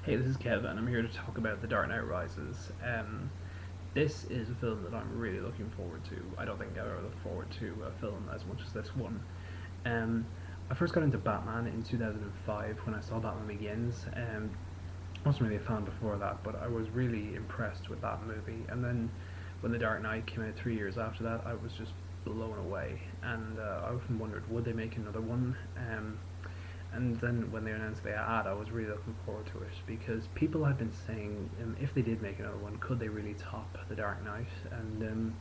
Hey, this is Kev, and I'm here to talk about The Dark Knight Rises. This is a film that I'm really looking forward to. I don't think I've ever looked forward to a film as much as this one. Um, I first got into Batman in 2005 when I saw Batman Begins. I wasn't really a fan before that, but I was really impressed with that movie. And then when The Dark Knight came out 3 years after that, I was just blown away. And I often wondered, would they make another one? And then when they announced the ad, I was really looking forward to it because people had been saying, if they did make another one, could they really top The Dark Knight? And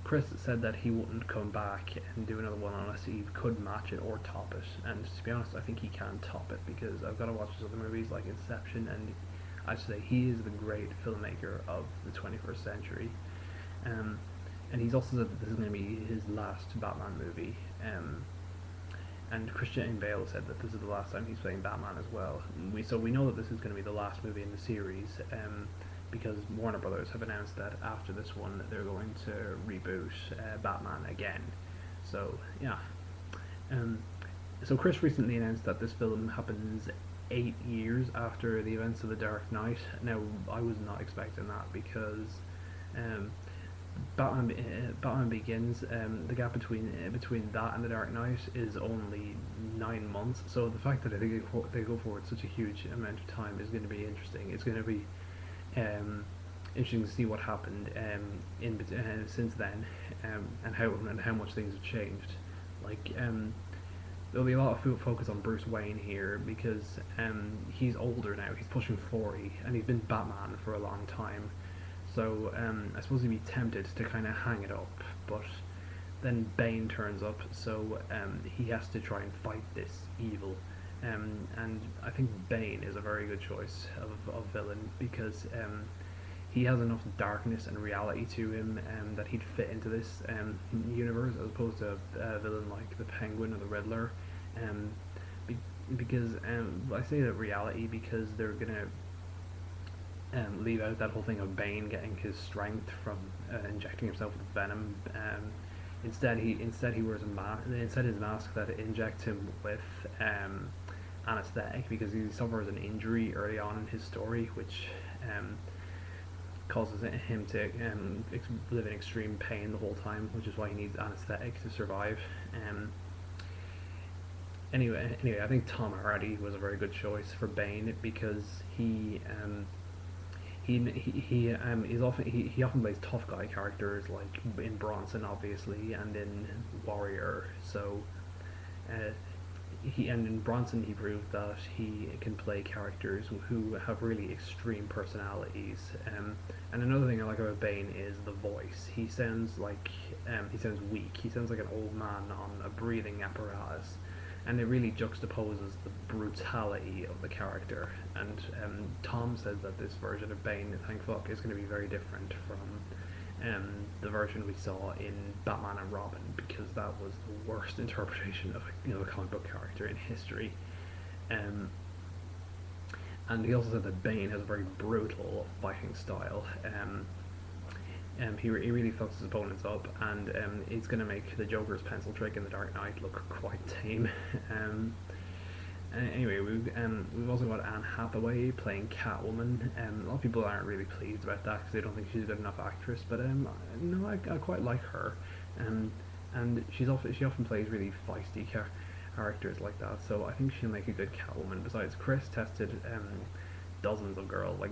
Chris said that he wouldn't come back and do another one unless he could match it or top it. And to be honest, I think he can top it because I've got to watch his other movies like Inception, and I'd say he is the great filmmaker of the 21st century. Um, and he's also said that this is going to be his last Batman movie. And Christian Bale said that this is the last time he's playing Batman as well. So we know that this is going to be the last movie in the series, because Warner Brothers have announced that after this one they're going to reboot Batman again. So yeah. Um, so Chris recently announced that this film happens 8 years after the events of The Dark Knight. Now I was not expecting that because um, Batman Begins, the gap between that and The Dark Knight is only 9 months. So the fact that they go forward such a huge amount of time is going to be interesting. It's going to be um, interesting to see what happened since then, and how much things have changed. Like there'll be a lot of focus on Bruce Wayne here because he's older now. He's pushing 40, and he's been Batman for a long time. So I suppose he'd be tempted to kind of hang it up, but then Bane turns up, so he has to try and fight this evil. And I think Bane is a very good choice of villain because he has enough darkness and reality to him that he'd fit into this universe as opposed to a villain like the Penguin or the Riddler. Um, because I say that reality because they're gonna leave out that whole thing of Bane getting his strength from injecting himself with venom. Instead he wears a mask. Instead his mask that injects him with anesthetic because he suffers an injury early on in his story, which causes him to live in extreme pain the whole time, which is why he needs anesthetic to survive. Anyway, I think Tom Hardy was a very good choice for Bane because he often plays tough guy characters like in Bronson obviously and in Warrior. So uh, and in Bronson he proved that he can play characters who have really extreme personalities. And another thing I like about Bane is the voice. He sounds weak. He sounds like an old man on a breathing apparatus, and it really juxtaposes the brutality of the character. And Tom says that this version of Bane, thank fuck, is going to be very different from the version we saw in Batman and Robin, because that was the worst interpretation of a comic book character in history. Um, and he also said that Bane has a very brutal fighting style. He really fucks his opponents up, and he's going to make the Joker's pencil trick in The Dark Knight look quite tame. Anyway, we've also got Anne Hathaway playing Catwoman. A lot of people aren't really pleased about that because they don't think she's a good enough actress, but no, I quite like her. And she often plays really feisty characters like that, so I think she'll make a good Catwoman. Besides, Chris tested dozens of girls like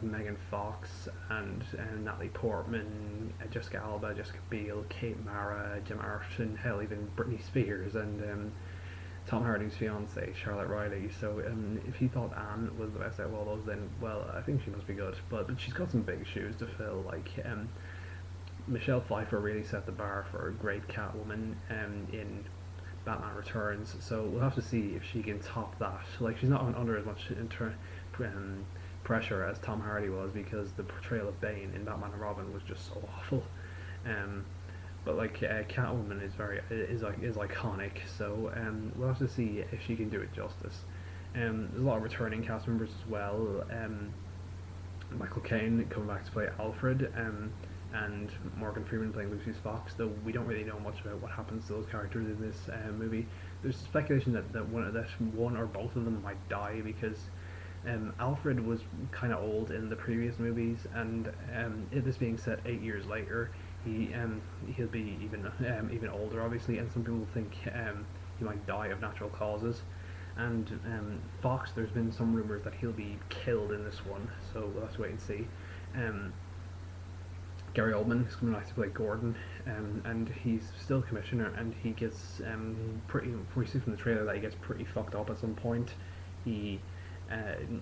Megan Fox and Natalie Portman, Jessica Alba, Jessica Biel, Kate Mara, Jim Arterton, hell, even Britney Spears and Tom Hardy's fiance Charlotte Riley. So if he thought Anne was the best out of all those, then well, I think she must be good. But she's got some big shoes to fill. Like Michelle Pfeiffer really set the bar for a great Catwoman in Batman Returns. So we'll have to see if she can top that. Like, she's not under as much pressure as Tom Hardy was because the portrayal of Bane in Batman and Robin was just so awful. But like Catwoman is iconic, so we'll have to see if she can do it justice. There's a lot of returning cast members as well. Michael Caine coming back to play Alfred, and Morgan Freeman playing Lucius Fox. Though we don't really know much about what happens to those characters in this movie. There's speculation that one or both of them might die because Alfred was kind of old in the previous movies, and this being set 8 years later, he'll be even older, obviously, and some people think he might die of natural causes. And Fox, there's been some rumors that he'll be killed in this one, so we'll have to wait and see. Um, Gary Oldman is coming back to play Gordon, and he's still commissioner, and he gets pretty. We see from the trailer that he gets pretty fucked up at some point. He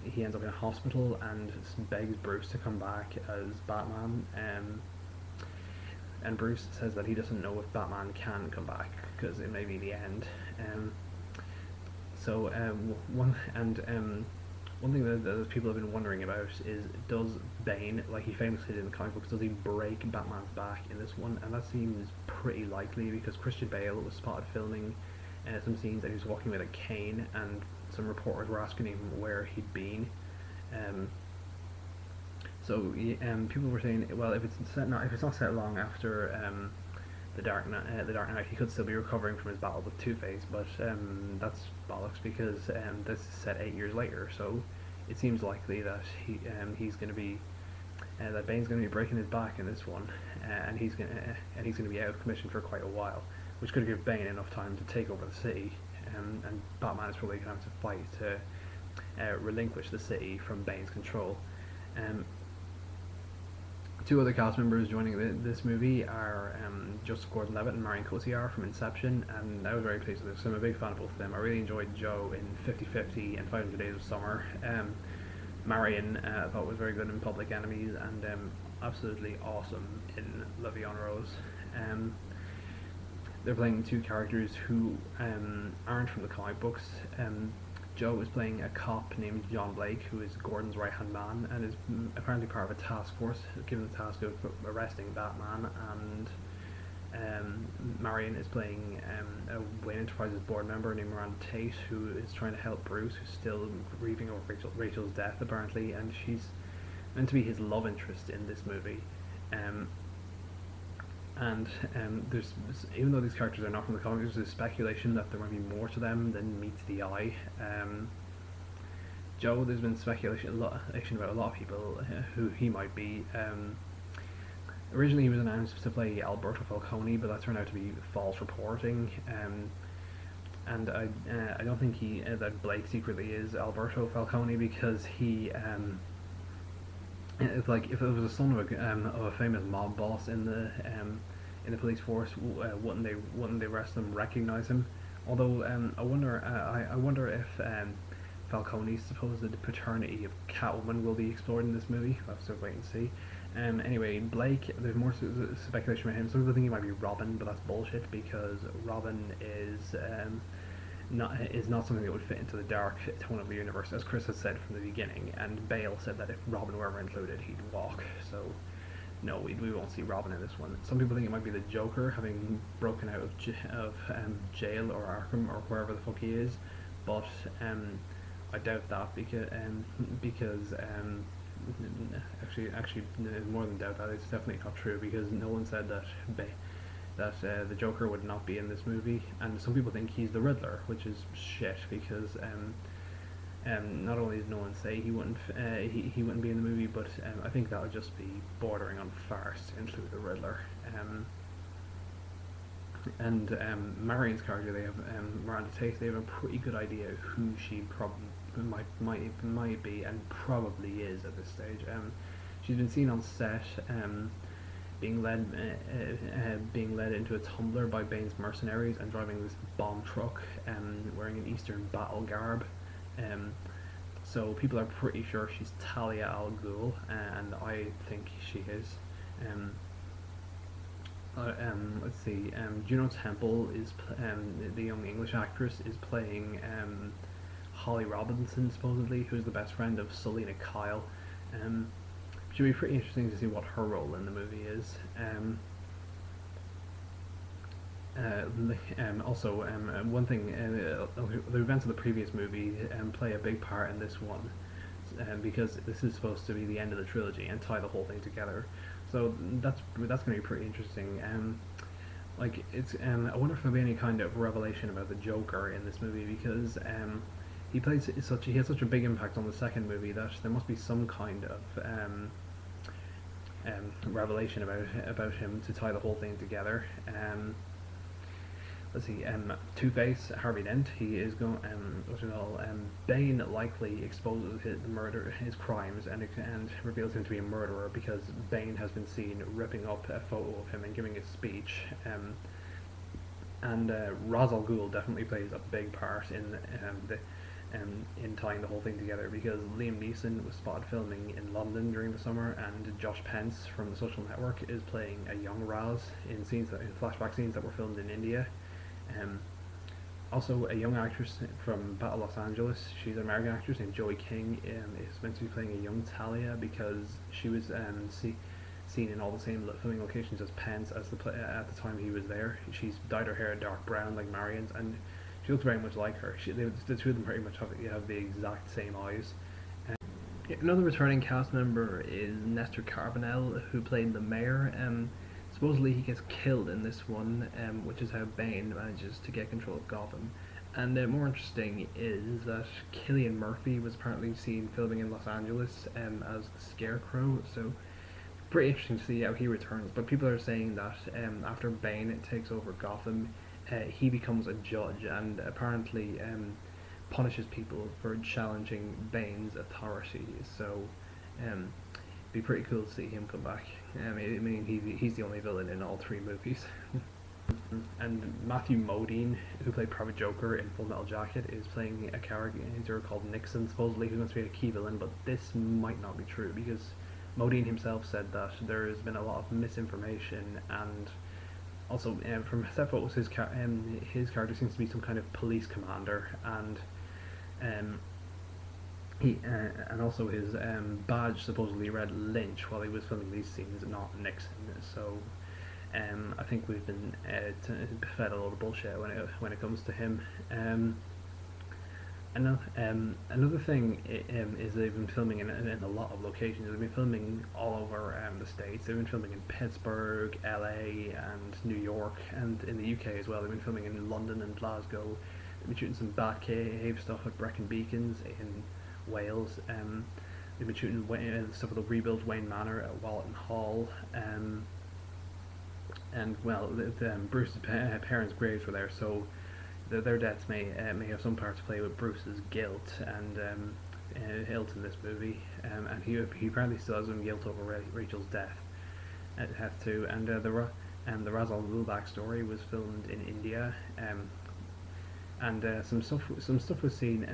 he ends up in a hospital and begs Bruce to come back as Batman. And Bruce says that he doesn't know if Batman can come back because it may be the end. So one thing that people have been wondering about is, does Bane, like he famously did in the comic books, does he break Batman's back in this one? And that seems pretty likely because Christian Bale was spotted filming some scenes and he was walking with a cane, and some reporters were asking him where he'd been. Um, People were saying, well, if it's not set long after the Dark Knight, he could still be recovering from his battle with Two-Face, but that's bollocks because this is set 8 years later. So it seems likely that he's going to be that Bane's going to be breaking his back in this one, and he's going to be out of commission for quite a while, which could give Bane enough time to take over the city, and Batman is probably going to have to fight to relinquish the city from Bane's control. Two other cast members joining this movie are just Gordon-Levitt and Marion Cotillard from Inception, and I was very pleased with this. I'm a big fan of both of them. I really enjoyed Joe in 50/50 and 500 Days of Summer. Marion I thought was very good in Public Enemies, and absolutely awesome in La Vie en Rose. They're playing two characters who aren't from the comic books. Joe is playing a cop named John Blake, who is Gordon's right-hand man, and is apparently part of a task force given the task of arresting Batman. And Marion is playing a Wayne Enterprises board member named Miranda Tate, who is trying to help Bruce, who's still grieving over Rachel's death, apparently, and she's meant to be his love interest in this movie. There's, even though these characters are not from the comics, there's speculation that there might be more to them than meets the eye. Joe, there's been speculation about a lot of people who he might be. Originally, he was announced to play Alberto Falcone, but that turned out to be false reporting. And I don't think that Blake secretly is Alberto Falcone, because he it's like if it was a son of a famous mob boss in the police force, wouldn't they arrest him, recognize him? Although I wonder if Falcone's supposed paternity of Catwoman will be explored in this movie. We'll have to wait and see. Anyway, Blake, there's more speculation about him. Some people think he might be Robin, but that's bullshit because Robin is not something that would fit into the dark tone of the universe, as Chris has said from the beginning. And Bale said that if Robin were ever included, he'd walk. So no, we won't see Robin in this one. Some people think it might be the Joker, having broken out of jail or Arkham or wherever the fuck he is, but I doubt that because actually more than doubt that, it's definitely not true, because Nolan said that the Joker would not be in this movie, and some people think he's the Riddler, which is shit because not only did Nolan say he wouldn't be in the movie, but I think that would just be bordering on farce to include the Riddler. Marion's character, they have Miranda Tate. They have a pretty good idea of who she probably might be, and probably is at this stage. She's been seen on set, being led into a tumbler by Bane's mercenaries and driving this bomb truck, wearing an Eastern battle garb. So people are pretty sure she's Talia al Ghul, and I think she is. Let's see. Juno Temple is the young English actress is playing Holly Robinson, supposedly, who's the best friend of Selena Kyle. Should be pretty interesting to see what her role in the movie is. Also, one thing, the events of the previous movie play a big part in this one, because this is supposed to be the end of the trilogy and tie the whole thing together. So that's going to be pretty interesting. I wonder if there'll be any kind of revelation about the Joker in this movie, because he has such a big impact on the second movie that there must be some kind of revelation about him to tie the whole thing together. Let's see, Two-Face, Harvey Dent, he is going, Bane likely exposes his crimes, and reveals him to be a murderer because Bane has been seen ripping up a photo of him and giving a speech. And Ra's al Ghul definitely plays a big part in tying the whole thing together because Liam Neeson was spotted filming in London during the summer, and Josh Pence from The Social Network is playing a young Raz in flashback scenes that were filmed in India. Also, a young actress from Battle Los Angeles, she's an American actress named Joey King, is meant to be playing a young Talia because she was seen in all the same filming locations as Pence at the time he was there. She's dyed her hair dark brown like Marion's, and she looks very much like her. The two of them pretty much have the exact same eyes. Another returning cast member is Nestor Carbonell, who played the mayor. Supposedly he gets killed in this one, which is how Bane manages to get control of Gotham. And more interesting is that Cillian Murphy was apparently seen filming in Los Angeles as the Scarecrow, so pretty interesting to see how he returns. But people are saying that after Bane takes over Gotham, he becomes a judge and apparently punishes people for challenging Bane's authority. So it'd be pretty cool to see him come back. I mean, he's the only villain in all three movies. And Matthew Modine, who played Private Joker in Full Metal Jacket, is playing a character called Nixon, supposedly, who's going to be a key villain, but this might not be true because Modine himself said that there has been a lot of misinformation, and also from set photos, his character seems to be some kind of police commander, and and also his badge supposedly read Lynch while he was filming these scenes, not Nixon. So I think we've been fed a lot of bullshit when it comes to him. Another thing is they've been filming in a lot of locations. They've been filming all over the States. They've been filming in Pittsburgh, LA, and New York, and in the UK as well. They've been filming in London and Glasgow. They've been shooting some Batcave stuff at Brecon Beacons in Wales. They've been shooting stuff at the rebuilt Wayne Manor at Walton Hall. And well, Bruce's parents' graves were there, so their deaths may have some part to play with Bruce's guilt and in this movie. And he apparently still has some guilt over Rachel's death. Too. And the Ra's al Ghul backstory was filmed in India. And some stuff was seen.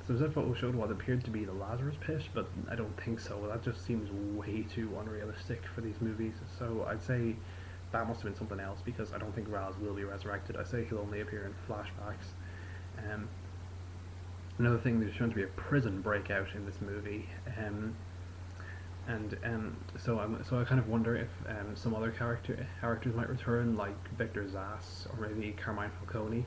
Some stuff showed what appeared to be the Lazarus Pit, but I don't think so. That just seems way too unrealistic for these movies. So I'd say that must have been something else, because I don't think Raz will be resurrected. I say he'll only appear in flashbacks. Another thing, there's going to be a prison breakout in this movie, so I kind of wonder if some other characters might return, like Victor Zsasz or maybe Carmine Falcone.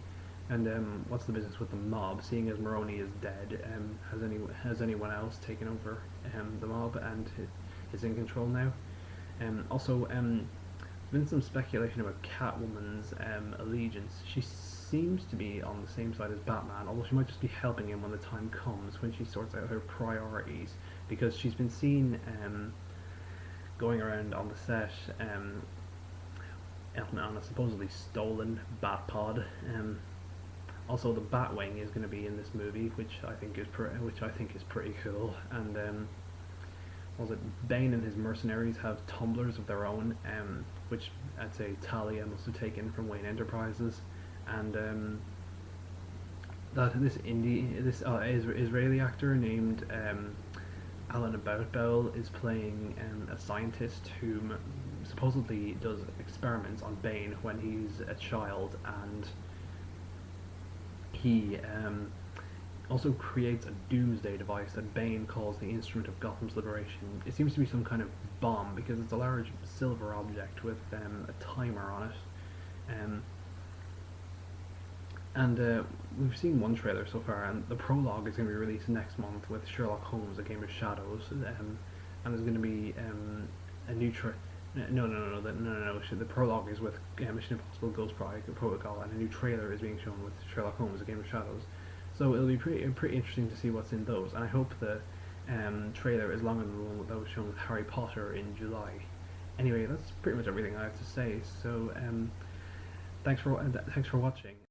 And what's the business with the mob? Seeing as Maroni is dead, has anyone else taken over the mob and is in control now? Also, there's been some speculation about Catwoman's allegiance. She seems to be on the same side as Batman, although she might just be helping him when the time comes, when she sorts out her priorities, because she's been seen going around on the set on a supposedly stolen Batpod. Also, the Batwing is going to be in this movie, which I think is pretty cool. And was it Bane and his mercenaries have tumblers of their own, which I'd say Talia must have taken from Wayne Enterprises, and that this Israeli actor named Alan Aboutbell is playing a scientist who supposedly does experiments on Bane when he's a child, and he also creates a doomsday device that Bane calls the Instrument of Gotham's Liberation. It seems to be some kind of bomb, because it's a large silver object with a timer on it. And we've seen one trailer so far, and the prologue is going to be released next month with Sherlock Holmes: A Game of Shadows, and there's going to be a new No. The prologue is with Mission Impossible: Ghost Protocol, and a new trailer is being shown with Sherlock Holmes: A Game of Shadows. So it'll be pretty interesting to see what's in those, and I hope the trailer is longer than the one that was shown with Harry Potter in July. Anyway, that's pretty much everything I have to say. So thanks for watching.